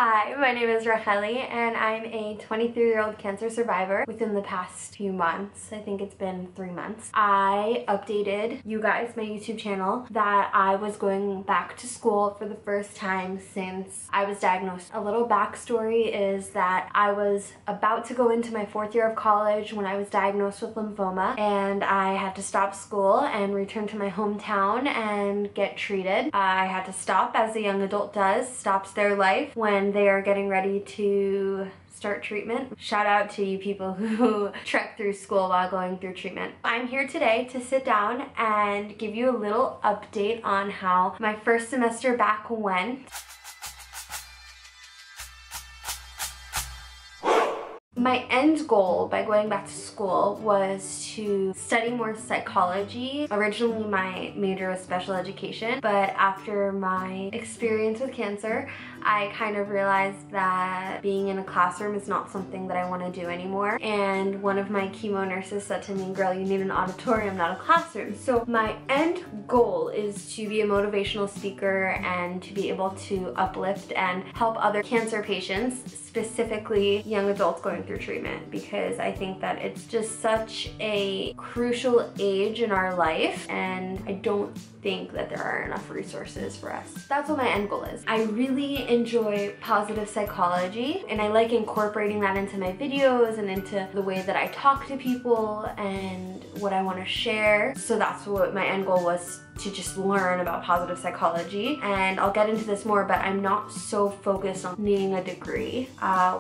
Hi, my name is Racheli and I'm a 23-year-old cancer survivor. Within the past few months, I think it's been 3 months, I updated you guys, my YouTube channel, that I was going back to school for the first time since I was diagnosed. A little backstory is that I was about to go into my 4th year of college when I was diagnosed with lymphoma, and I had to stop school and return to my hometown and get treated. I had to stop, as a young adult does, stops their life when they are getting ready to start treatment. Shout out to you people who trek through school while going through treatment. I'm here today to sit down and give you a little update on how my first semester back went. My end goal by going back to school was to study more psychology. Originally my major was special education, but after my experience with cancer, I kind of realized that being in a classroom is not something that I want to do anymore. And one of my chemo nurses said to me, "Girl, you need an auditorium, not a classroom." So my end goal is to be a motivational speaker and to be able to uplift and help other cancer patients, specifically young adults going through treatment, because I think that it's just such a crucial age in our life, and I don't think that there are enough resources for us. That's what my end goal is. I really enjoy positive psychology, and I like incorporating that into my videos and into the way that I talk to people and what I want to share. So that's what my end goal was, to just learn about positive psychology. And I'll get into this more, but I'm not so focused on needing a degree,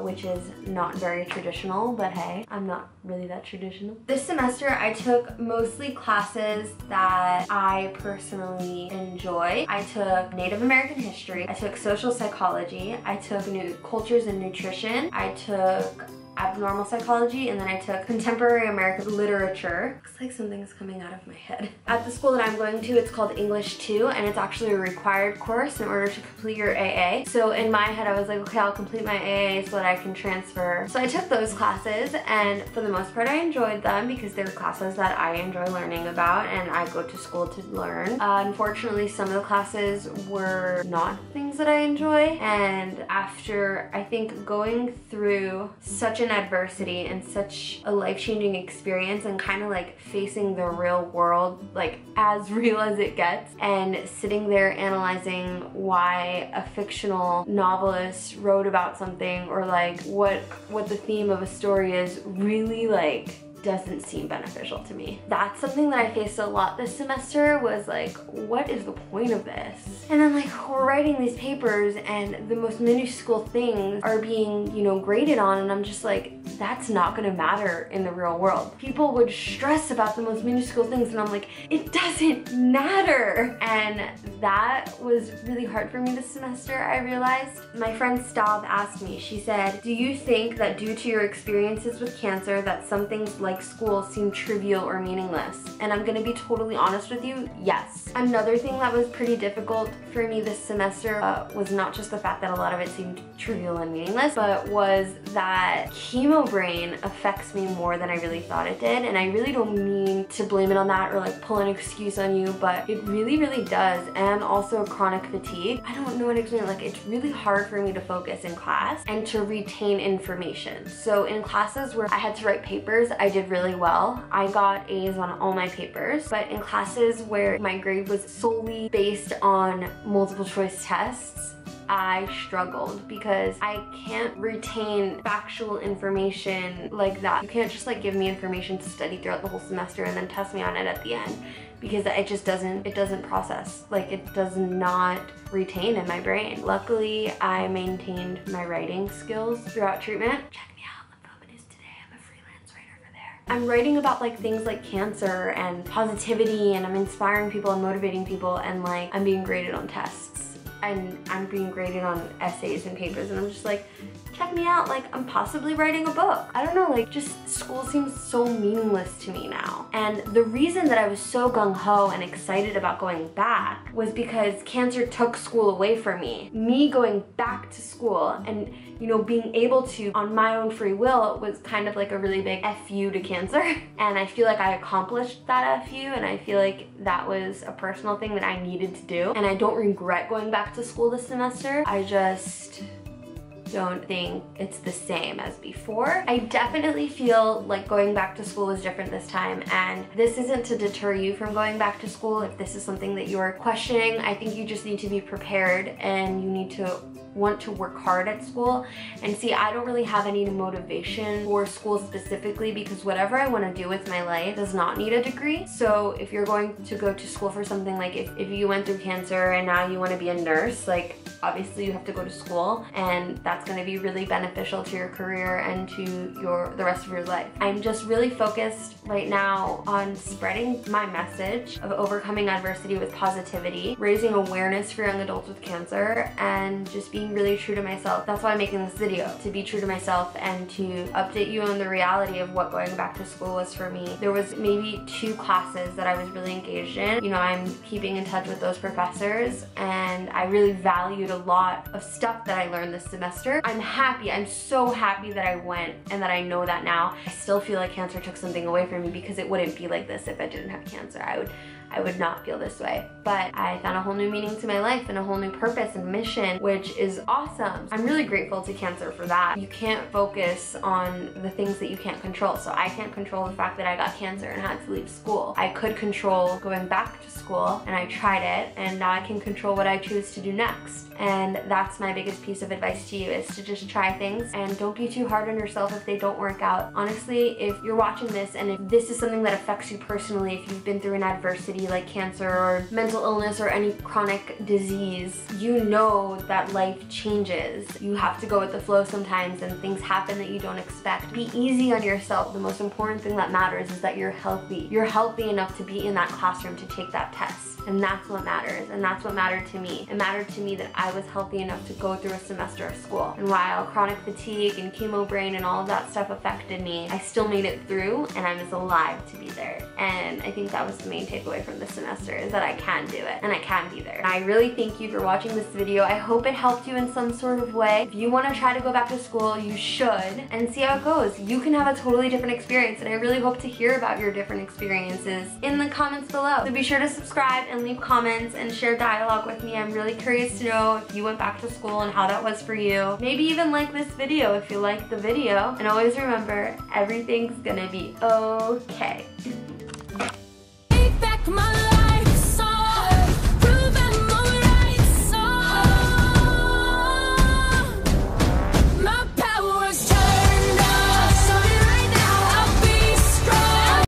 which is not very traditional, but hey, I'm not really that traditional. This semester I took mostly classes that I personally enjoy. I took Native American history, I took social psychology, I took new cultures and nutrition, I took abnormal psychology, and then I took contemporary American literature. Looks like something's coming out of my head. At the school that I'm going to, it's called English 2, and it's actually a required course in order to complete your AA. So in my head, I was like, okay, I'll complete my AA so that I can transfer. So I took those classes, and for the most part, I enjoyed them because they're classes that I enjoy learning about, and I go to school to learn. Unfortunately, some of the classes were not things that I enjoy, and after, I think, going through such an adversity and such a life-changing experience and kind of like facing the real world, like as real as it gets, and sitting there analyzing why a fictional novelist wrote about something, or like what the theme of a story is, really like doesn't seem beneficial to me. That's something that I faced a lot this semester, was like, what is the point of this? And then like, we're writing these papers and the most minuscule things are being, you know, graded on, and I'm just like, that's not gonna matter in the real world. People would stress about the most minuscule things, and I'm like, it doesn't matter. And that was really hard for me this semester, I realized. My friend Stav asked me, she said, "Do you think that due to your experiences with cancer that some things like school seem trivial or meaningless?" And I'm gonna be totally honest with you, yes. Another thing that was pretty difficult for me this semester was not just the fact that a lot of it seemed trivial and meaningless, but was that chemo brain affects me more than I really thought it did. And I really don't mean to blame it on that or like pull an excuse on you, but it really, really does. And also chronic fatigue. I don't know what to explain. Like, it's really hard for me to focus in class and to retain information. So in classes where I had to write papers, I did really well. I got A's on all my papers. But in classes where my grade was solely based on multiple choice tests, I struggled because I can't retain factual information like that. You can't just like give me information to study throughout the whole semester and then test me on it at the end, because it just doesn't process. Like, it does not retain in my brain. Luckily, I maintained my writing skills throughout treatment. Check me out, Lymphoma News Today. I'm a freelance writer for there. I'm writing about like things like cancer and positivity, and I'm inspiring people and motivating people, and like, I'm being graded on tests. And I'm being graded on essays and papers, and I'm just like, check me out, like, I'm possibly writing a book. I don't know, like, just school seems so meaningless to me now. And the reason that I was so gung-ho and excited about going back was because cancer took school away from me. Me going back to school and, you know, being able to, on my own free will, was kind of like a really big FU to cancer. And I feel like I accomplished that FU, and I feel like that was a personal thing that I needed to do. And I don't regret going back to school this semester. I just don't think it's the same as before. I definitely feel like going back to school is different this time, and this isn't to deter you from going back to school. If this is something that you're questioning, I think you just need to be prepared, and you need to want to work hard at school. And see, I don't really have any motivation for school specifically, because whatever I want to do with my life does not need a degree. So if you're going to go to school for something, like if you went through cancer and now you want to be a nurse, like obviously you have to go to school, and that's going to be really beneficial to your career and to the rest of your life. I'm just really focused right now on spreading my message of overcoming adversity with positivity, raising awareness for young adults with cancer, and just being really true to myself. That's why I'm making this video, to be true to myself and to update you on the reality of what going back to school was for me. There was maybe 2 classes that I was really engaged in. You know, I'm keeping in touch with those professors, and I really valued a lot of stuff that I learned this semester. I'm happy, I'm so happy that I went and that I know that now. I still feel like cancer took something away from me, because it wouldn't be like this if I didn't have cancer. I would not feel this way. But I found a whole new meaning to my life and a whole new purpose and mission, which is awesome. I'm really grateful to cancer for that. You can't focus on the things that you can't control. So I can't control the fact that I got cancer and had to leave school. I could control going back to school, and I tried it, and now I can control what I choose to do next. And that's my biggest piece of advice to you, is to just try things, and don't be too hard on yourself if they don't work out. Honestly, if you're watching this and if this is something that affects you personally, if you've been through an adversity like cancer or mental illness or any chronic disease, you know that life changes. You have to go with the flow sometimes, and things happen that you don't expect. Be easy on yourself. The most important thing that matters is that you're healthy. You're healthy enough to be in that classroom to take that test. And that's what matters, and that's what mattered to me. It mattered to me that I was healthy enough to go through a semester of school. And while chronic fatigue and chemo brain and all of that stuff affected me, I still made it through, and I was alive to be there. And I think that was the main takeaway from this semester, is that I can do it, and I can be there. And I really thank you for watching this video. I hope it helped you in some sort of way. If you want to try to go back to school, you should, and see how it goes. You can have a totally different experience, and I really hope to hear about your different experiences in the comments below. So be sure to subscribe and leave comments and share dialogue with me. I'm really curious to know if you went back to school and how that was for you. Maybe even like this video if you liked the video. And always remember, everything's gonna be okay.